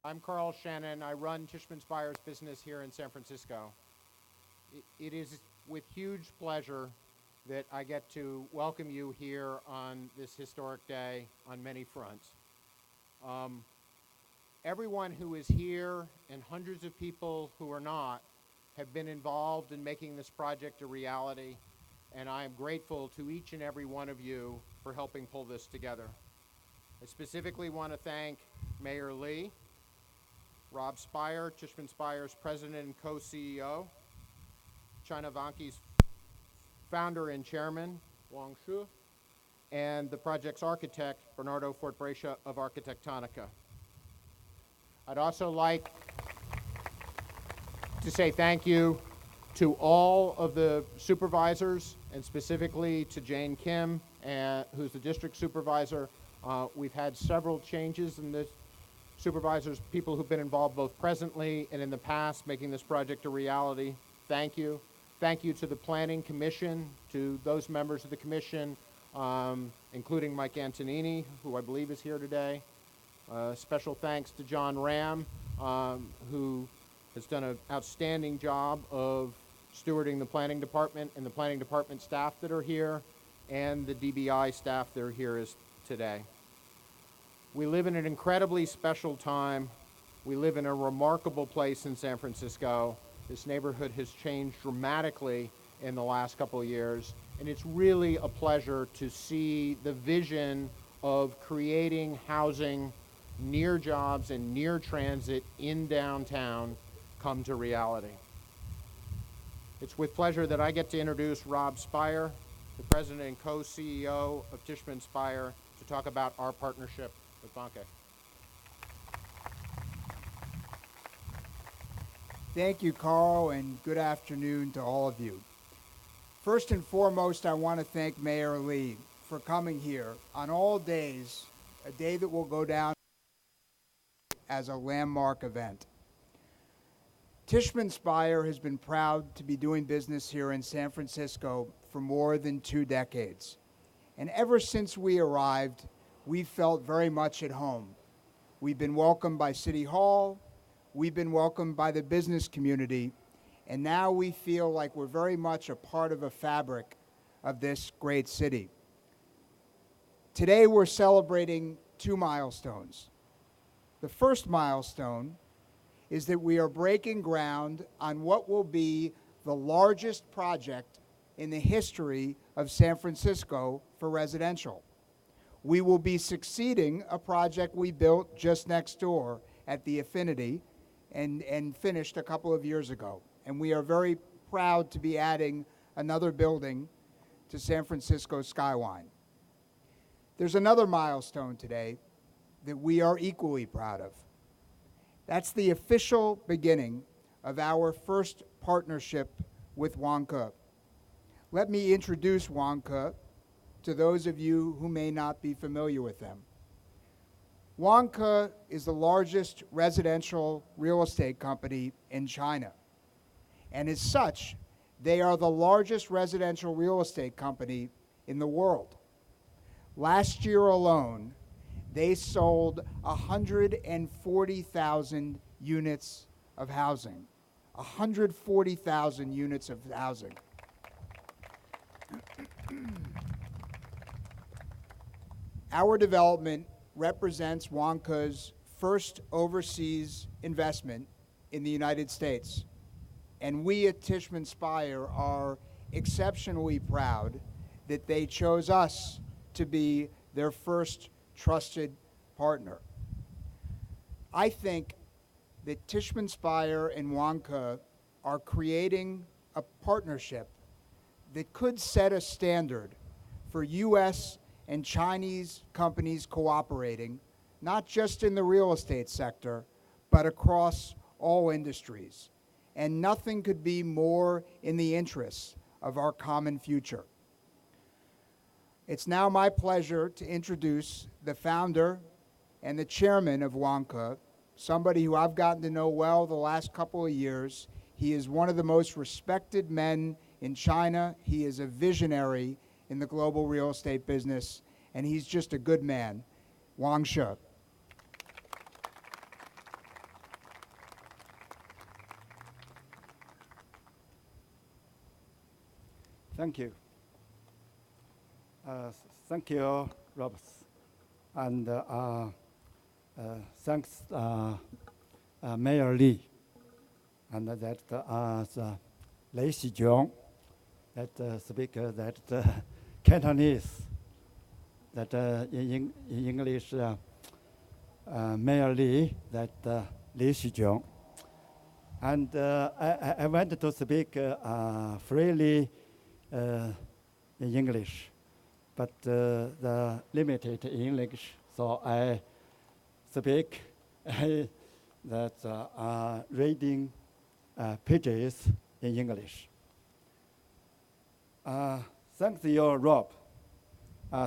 I'm Carl Shannon. I run Tishman Speyer's business here in San Francisco. It is with huge pleasure that I get to welcome you here on this historic day on many fronts. Everyone who is here and hundreds of people who are not have been involved in making this project a reality, and I am grateful to each and every one of you for helping pull this together. I specifically want to thank Mayor Lee, Rob Speyer, Tishman Speyer's president and co-CEO, China Vanke's founder and chairman, Wang Shu, and the project's architect, Bernardo Fortbrecia of Arquitectonica. I'd also like to say thank you to all of the supervisors, and specifically to Jane Kim, who's the district supervisor. We've had several changes in this supervisors, people who've been involved both presently and in the past, making this project a reality. Thank you. Thank you to the Planning Commission, to those members of the Commission, including Mike Antonini, who I believe is here today. Special thanks to John Ram, who has done an outstanding job of stewarding the Planning Department and the Planning Department staff that are here, and the DBI staff that are here today. We live in an incredibly special time. We live in a remarkable place in San Francisco. This neighborhood has changed dramatically in the last couple of years, and it's really a pleasure to see the vision of creating housing near jobs and near transit in downtown come to reality. It's with pleasure that I get to introduce Rob Speyer, the president and co-CEO of Tishman Speyer, to talk about our partnership with Vanke. Thank you, Carl, and good afternoon to all of you. First and foremost, I want to thank Mayor Lee for coming here on all days, a day that will go down as a landmark event. Tishman Speyer has been proud to be doing business here in San Francisco for more than 2 decades. And ever since we arrived, we felt very much at home. We've been welcomed by City Hall, we've been welcomed by the business community, and now we feel like we're very much a part of a fabric of this great city. Today we're celebrating 2 milestones. The first milestone is that we are breaking ground on what will be the largest project in the history of San Francisco for residential. We will be succeeding a project we built just next door at the Affinity and finished a couple of years ago. And we are very proud to be adding another building to San Francisco skyline. There's another milestone today that we are equally proud of. That's the official beginning of our first partnership with Vanke. Let me introduce Vanke to those of you who may not be familiar with them. Vanke is the largest residential real estate company in China. And as such, they are the largest residential real estate company in the world. Last year alone, they sold 140,000 units of housing. 140,000 units of housing. Our development represents Vanke's first overseas investment in the United States. And we at Tishman Speyer are exceptionally proud that they chose us to be their first trusted partner. I think that Tishman Speyer and Vanke are creating a partnership that could set a standard for U.S. and Chinese companies cooperating, not just in the real estate sector, but across all industries. And nothing could be more in the interests of our common future. It's now my pleasure to introduce the founder and the chairman of Vanke, somebody who I've gotten to know well the last couple of years. He is one of the most respected men in China. He is a visionary in the global real estate business, and he's just a good man. Wang Shu. Thank you. Thank you, Robert. And thanks, Mayor Lee. And that the Lei Xijiong, that speaker, that Cantonese, that in English, Mayor Lee, that Lei Xijiong. And I want to speak freely in English, but the limited English, so I speak that reading pages in English. Thanks you, Rob.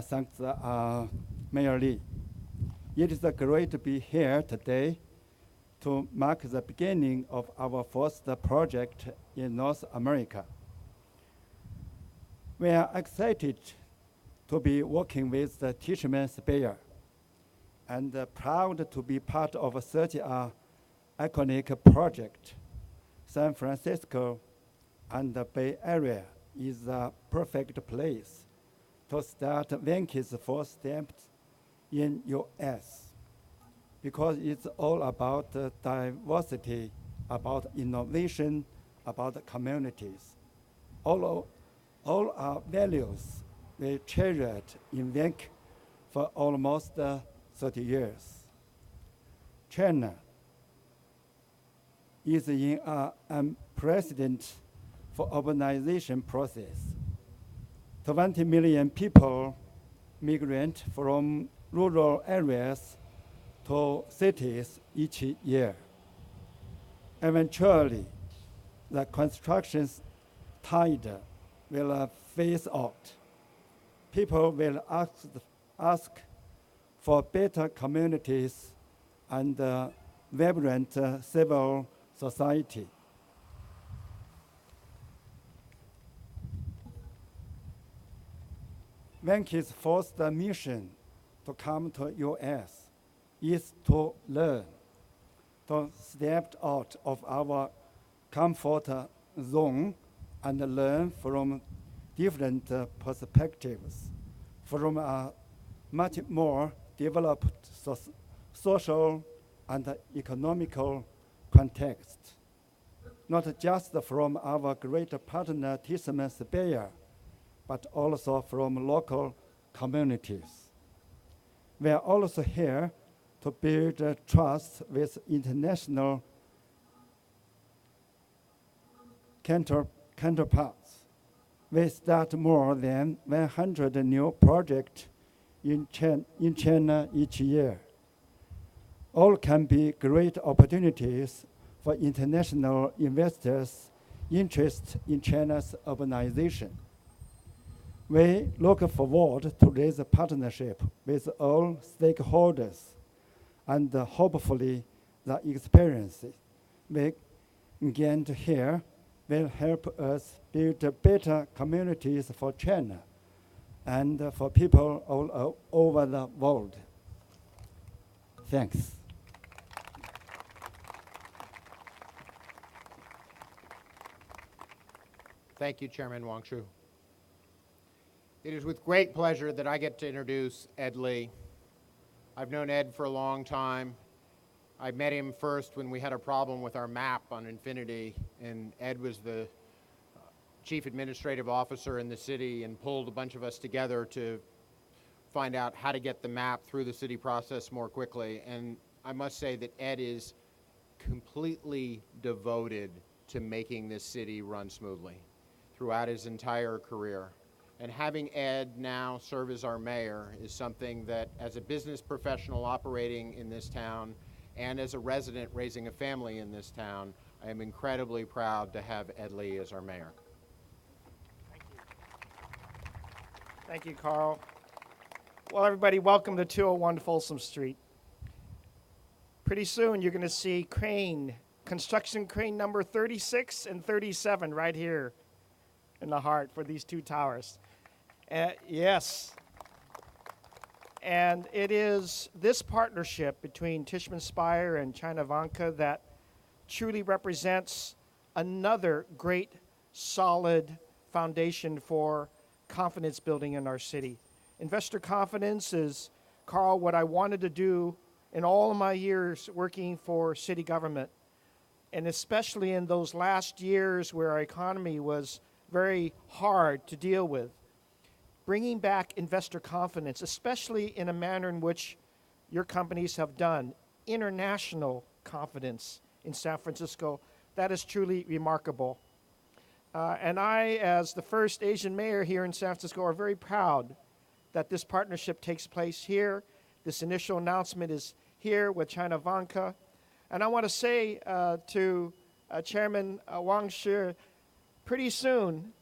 Thanks Mayor Lee. It is great to be here today to mark the beginning of our first project in North America. We are excited to be working with the Tishman Speyer and proud to be part of such an iconic project. San Francisco and the Bay Area is the perfect place to start Vanke's first steps in U.S. because it's all about diversity, about innovation, about communities. All our values we cherished in Vanke for almost 30 years. China is in an unprecedented for urbanization process. 20 million people migrate from rural areas to cities each year. Eventually, the construction tide will phase out. People will ask for better communities and vibrant civil society. Vanke's first mission to come to U.S. is to learn, to step out of our comfort zone and learn from different perspectives, from a much more developed social and economical context, not just from our great partner Tishman Speyer, but also from local communities. We are also here to build trust with international counterparts. We start more than 100 new projects in China each year. All can be great opportunities for international investors interested in China's urbanization. We look forward to this partnership with all stakeholders, and hopefully the experiences we gained here will help us build better communities for China and for people all over the world. Thanks. Thank you, Chairman Wang Shu. It is with great pleasure that I get to introduce Ed Lee. I've known Ed for a long time. I met him first when we had a problem with our map on Infinity, and Ed was the chief administrative officer in the city and pulled a bunch of us together to find out how to get the map through the city process more quickly. And I must say that Ed is completely devoted to making this city run smoothly throughout his entire career. And having Ed now serve as our mayor is something that, as a business professional operating in this town and as a resident raising a family in this town, I am incredibly proud to have Ed Lee as our mayor. Thank you. Thank you, Carl. Well, everybody, welcome to 201 Folsom Street. Pretty soon you're going to see construction crane number 36 and 37 right here in the heart for these two towers. Yes. And it is this partnership between Tishman Speyer and China Vanke that truly represents another great, solid foundation for confidence building in our city. Investor confidence is, Carl, what I wanted to do in all of my years working for city government, and especially in those last years where our economy was very hard to deal with. Bringing back investor confidence, especially in a manner in which your companies have done, international confidence in San Francisco, that is truly remarkable. And I, as the first Asian mayor here in San Francisco, are very proud that this partnership takes place here. This initial announcement is here with China Vanke. And I want to say to Chairman Wang Shi, pretty soon,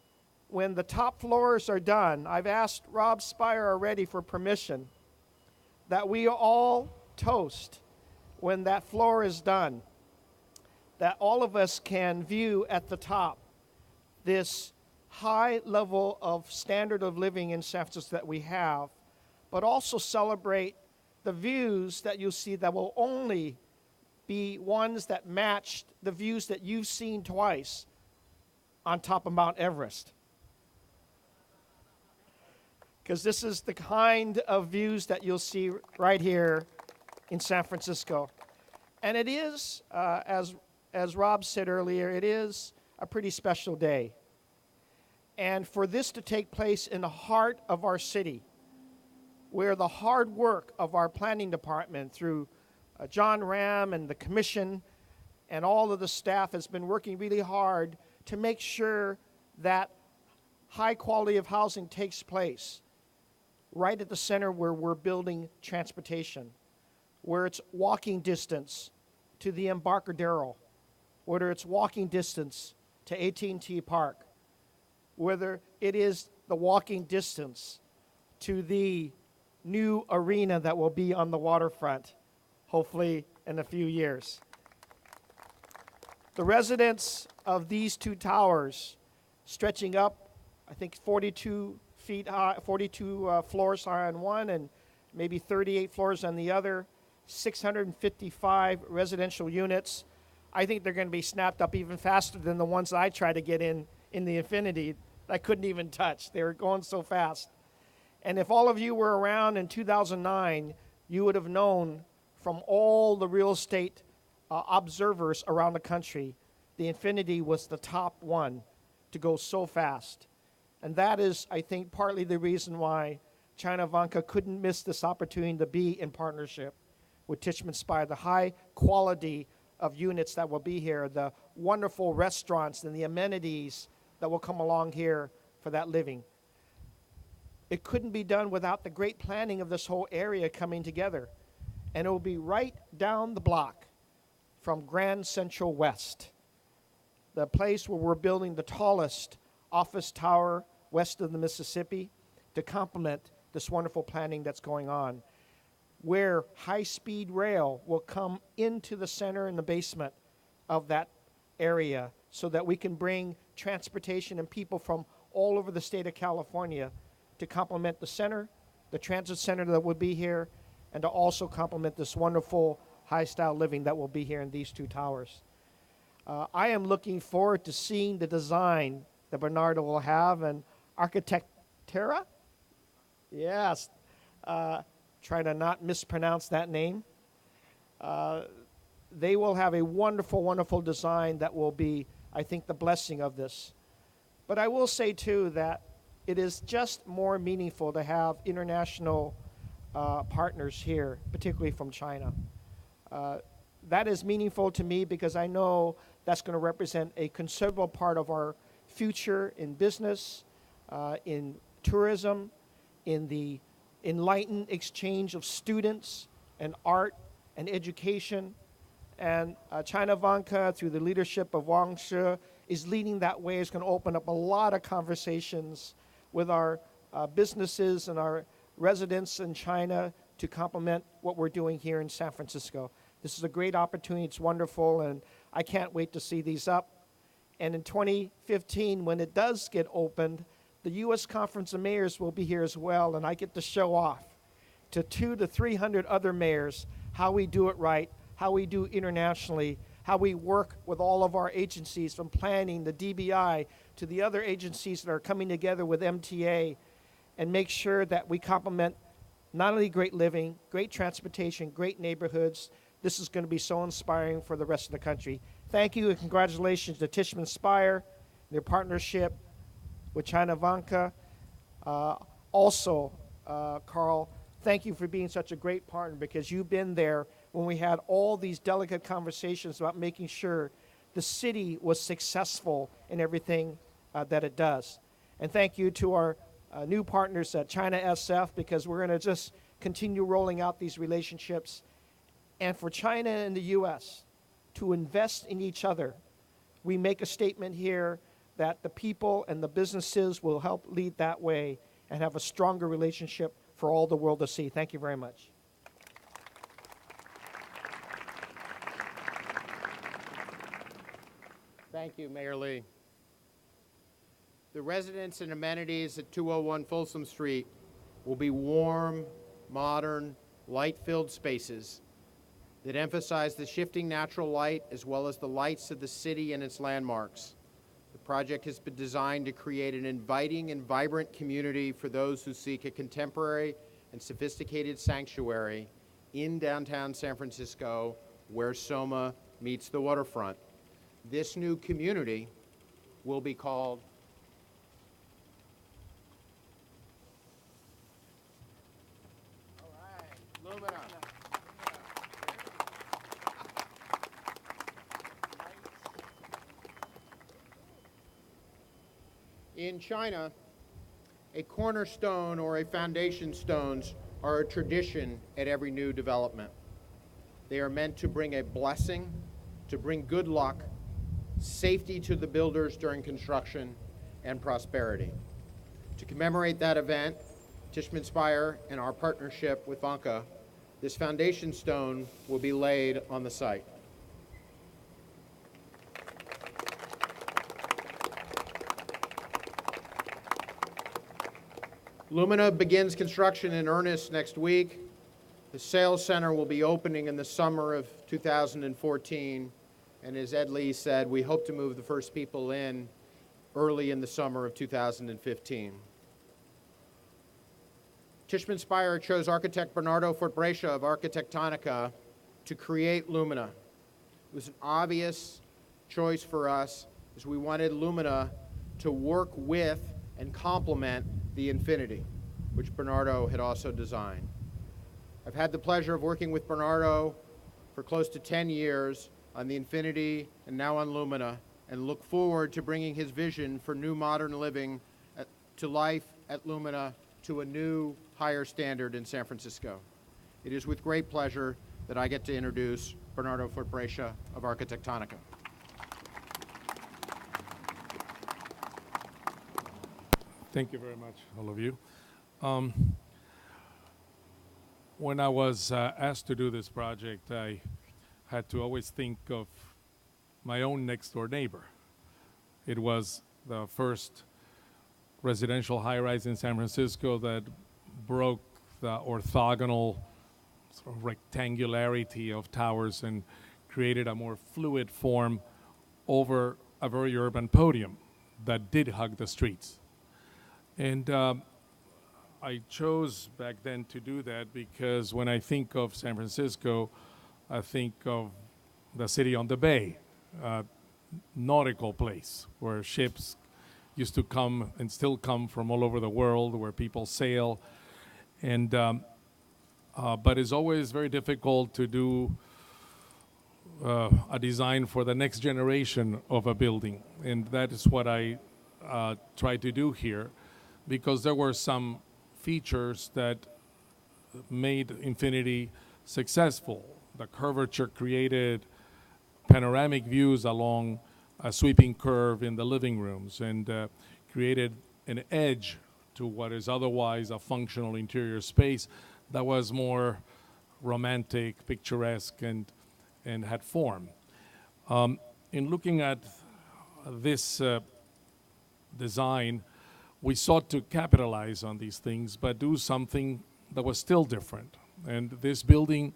when the top floors are done, I've asked Rob Speyer already for permission that we all toast when that floor is done, that all of us can view at the top this high level of standard of living in San Francisco that we have, but also celebrate the views that you'll see that will only be ones that match the views that you've seen twice on top of Mount Everest. Because this is the kind of views that you'll see right here in San Francisco. And it is, as Rob said earlier, it is a pretty special day. And for this to take place in the heart of our city, where the hard work of our planning department through John Ram and the commission and all of the staff has been working really hard to make sure that high quality of housing takes place right at the center where we're building transportation, where it's walking distance to the Embarcadero, whether it's walking distance to AT&T Park, whether it is the walking distance to the new arena that will be on the waterfront, hopefully in a few years. The residents of these two towers, stretching up, I think 42 feet high, 42 floors high on one, and maybe 38 floors on the other, 655 residential units. I think they're going to be snapped up even faster than the ones that I tried to get in the Infinity. I couldn't even touch. They were going so fast. And if all of you were around in 2009, you would have known from all the real estate observers around the country, the Infinity was the top one to go so fast. And that is, I think, partly the reason why China Vanke couldn't miss this opportunity to be in partnership with Tishman Speyer, the high quality of units that will be here, the wonderful restaurants and the amenities that will come along here for that living. It couldn't be done without the great planning of this whole area coming together. And it will be right down the block from Grand Central West, the place where we're building the tallest office tower west of the Mississippi to complement this wonderful planning that's going on, where high-speed rail will come into the center and the basement of that area so that we can bring transportation and people from all over the state of California to complement the center, the transit center that will be here, and to also complement this wonderful high-style living that will be here in these two towers. I am looking forward to seeing the design that Bernardo will have, and Architect Terra? Yes. Try to not mispronounce that name. They will have a wonderful, wonderful design that will be, I think, the blessing of this. But I will say, too, that it is just more meaningful to have international partners here, particularly from China. That is meaningful to me because I know that's going to represent a considerable part of our future in business, in tourism, in the enlightened exchange of students and art and education. And China Vanke, through the leadership of Wang Shi, is leading that way. It's going to open up a lot of conversations with our businesses and our residents in China to complement what we're doing here in San Francisco. This is a great opportunity. It's wonderful, and I can't wait to see these up. And in 2015, when it does get opened, the U.S. Conference of Mayors will be here as well, and I get to show off to 200 to 300 other mayors how we do it right, how we do internationally, how we work with all of our agencies, from planning, the DBI, to the other agencies that are coming together with MTA, and make sure that we complement not only great living, great transportation, great neighborhoods. This is going to be so inspiring for the rest of the country. Thank you and congratulations to Tishman Speyer, their partnership with China Vanke. Also, Carl, thank you for being such a great partner, because you've been there when we had all these delicate conversations about making sure the city was successful in everything that it does. And thank you to our new partners at China SF, because we're going to just continue rolling out these relationships. And for China and the U.S. to invest in each other, we make a statement here that the people and the businesses will help lead that way and have a stronger relationship for all the world to see. Thank you very much. Thank you, Mayor Lee. The residents and amenities at 201 Folsom Street will be warm, modern, light-filled spaces that emphasize the shifting natural light as well as the lights of the city and its landmarks. The project has been designed to create an inviting and vibrant community for those who seek a contemporary and sophisticated sanctuary in downtown San Francisco, where SOMA meets the waterfront. This new community will be called Lumina. In China, a cornerstone or a foundation stones are a tradition at every new development. They are meant to bring a blessing, to bring good luck, safety to the builders during construction, and prosperity. To commemorate that event, Tishman Speyer and our partnership with Vanke, this foundation stone will be laid on the site. Lumina begins construction in earnest next week. The sales center will be opening in the summer of 2014. And as Ed Lee said, we hope to move the first people in early in the summer of 2015. Tishman Speyer chose architect Bernardo Fortbrescia of Arquitectonica to create Lumina. It was an obvious choice for us, as we wanted Lumina to work with and complement the Infinity, which Bernardo had also designed. I've had the pleasure of working with Bernardo for close to 10 years on the Infinity and now on Lumina, and look forward to bringing his vision for new modern living to life at Lumina to a new, higher standard in San Francisco. It is with great pleasure that I get to introduce Bernardo Fortbrescia of Arquitectonica. Thank you very much, all of you. When I was asked to do this project, I had to always think of my own next-door neighbor. It was the first residential high-rise in San Francisco that broke the orthogonal sort of rectangularity of towers and created a more fluid form over a very urban podium that did hug the streets. And I chose back then to do that because when I think of San Francisco, I think of the city on the bay, nautical place where ships used to come and still come from all over the world, where people sail. And but it's always very difficult to do a design for the next generation of a building. And that is what I tried to do here, because there were some features that made Infinity successful. The curvature created panoramic views along a sweeping curve in the living rooms and created an edge to what is otherwise a functional interior space that was more romantic, picturesque, and had form. In looking at this design, we sought to capitalize on these things, but do something that was still different. And this building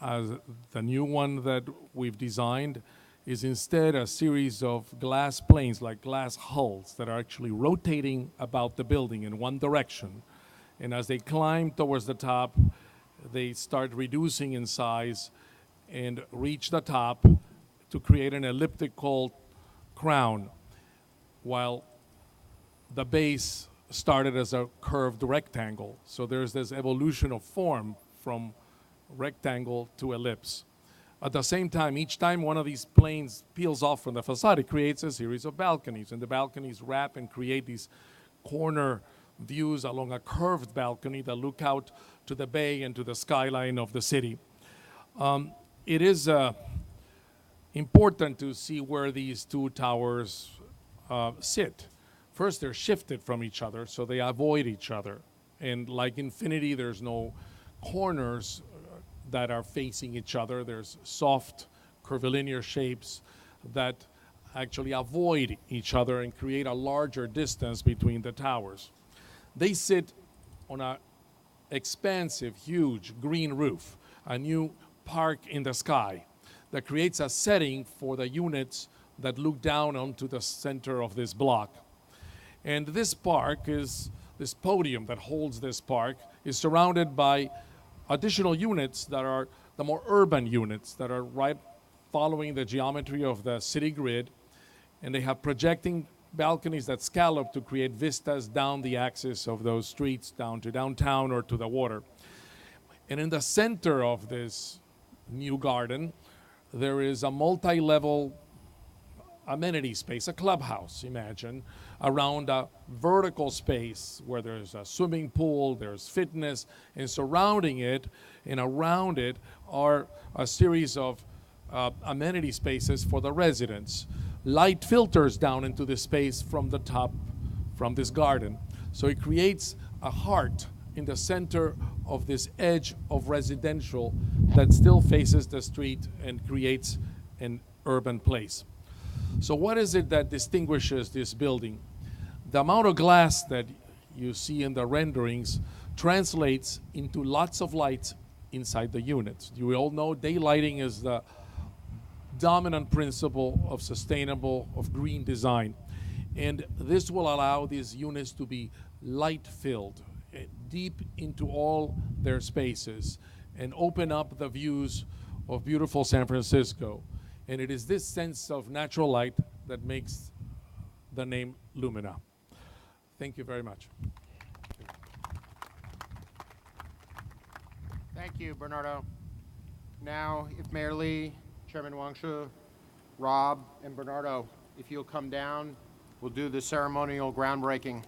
The new one that we've designed is instead a series of glass planes, like glass hulls, that are actually rotating about the building in one direction. And as they climb towards the top, they start reducing in size and reach the top to create an elliptical crown, while the base started as a curved rectangle. So there's this evolution of form from rectangle to ellipse. At the same time, each time one of these planes peels off from the facade, it creates a series of balconies, and the balconies wrap and create these corner views along a curved balcony that look out to the bay and to the skyline of the city. It is important to see where these two towers sit. First, they're shifted from each other, so they avoid each other. And like infinity, there's no corners that are facing each other. There's soft, curvilinear shapes that actually avoid each other and create a larger distance between the towers. They sit on an expansive, huge green roof, a new park in the sky that creates a setting for the units that look down onto the center of this block. And this park is, this podium that holds this park is surrounded by additional units that are the more urban units that are right following the geometry of the city grid. And they have projecting balconies that scallop to create vistas down the axis of those streets, down to downtown or to the water. And in the center of this new garden, there is a multi-level amenity space, a clubhouse, imagine, around a vertical space where there's a swimming pool, there's fitness, and surrounding it and around it are a series of amenity spaces for the residents. Light filters down into the space from the top, from this garden. So it creates a heart in the center of this edge of residential that still faces the street and creates an urban place. So what is it that distinguishes this building? The amount of glass that you see in the renderings translates into lots of lights inside the units. You all know daylighting is the dominant principle of sustainable, of green design. And this will allow these units to be light-filled, deep into all their spaces, and open up the views of beautiful San Francisco. And it is this sense of natural light that makes the name Lumina. Thank you very much. Thank you, Bernardo. Now, if Mayor Lee, Chairman Wangshu, Rob, and Bernardo, if you'll come down, we'll do the ceremonial groundbreaking.